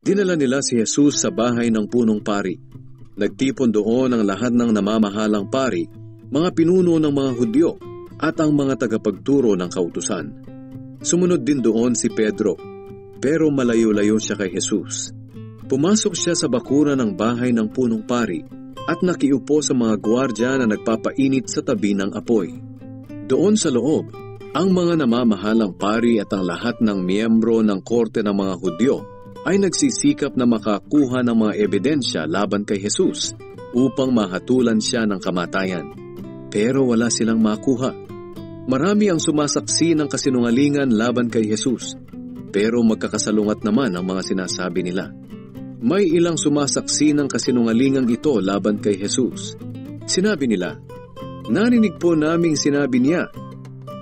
Dinala nila si Jesus sa bahay ng punong pari. Nagtipon doon ang lahat ng namamahalang pari, mga pinuno ng mga Hudyo, at ang mga tagapagturo ng kautusan. Sumunod din doon si Pedro, pero malayo-layo siya kay Jesus. Pumasok siya sa bakuran ng bahay ng punong pari at nakiupo sa mga gwardya na nagpapainit sa tabi ng apoy. Doon sa loob, ang mga namamahalang pari at ang lahat ng miyembro ng korte ng mga Hudyo ay nagsisikap na makakuha ng mga ebidensya laban kay Jesus upang mahatulan siya ng kamatayan. Pero wala silang makuha. Marami ang sumasaksi ng kasinungalingan laban kay Jesus, pero magkakasalungat naman ang mga sinasabi nila. May ilang sumasaksi ng kasinungalingang ito laban kay Jesus. Sinabi nila, "Narinig po naming sinabi niya,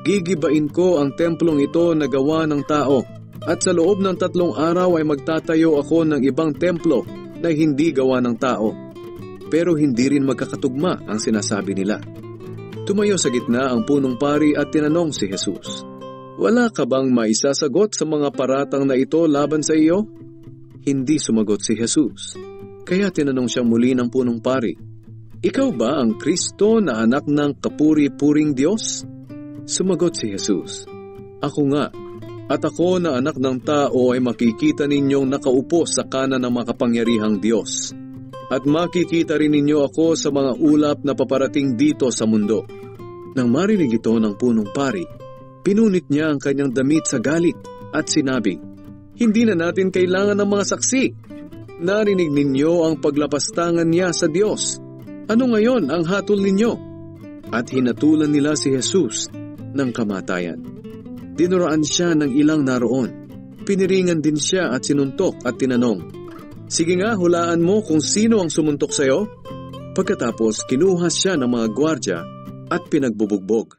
gigibain ko ang templong ito na gawa ng tao, at sa loob ng 3 araw ay magtatayo ako ng ibang templo na hindi gawa ng tao." Pero hindi rin magkakatugma ang sinasabi nila. Tumayo sa gitna ang punong pari at tinanong si Jesus, "Wala ka bang maisasagot sa mga paratang na ito laban sa iyo?" Hindi sumagot si Jesus. Kaya tinanong siya muli ng punong pari, "Ikaw ba ang Kristo na anak ng kapuri-puring Diyos?" Sumagot si Jesus, "Ako nga, at ako na anak ng tao ay makikita ninyong nakaupo sa kanan ng makapangyarihang Diyos. At makikita rin ninyo ako sa mga ulap na paparating dito sa mundo." Nang marinig ito ng punong pari, pinunit niya ang kanyang damit sa galit at sinabi, "Hindi na natin kailangan ng mga saksi. Narinig ninyo ang paglapastangan niya sa Diyos. Ano ngayon ang hatol ninyo?" At hinatulan nila si Jesus ng kamatayan. Dinuraan siya ng ilang naroon. Piniringan din siya at sinuntok at tinanong, "Sige nga, hulaan mo kung sino ang sumuntok sa iyo?" Pagkatapos, kinuha siya ng mga gwardya at pinagbubugbog.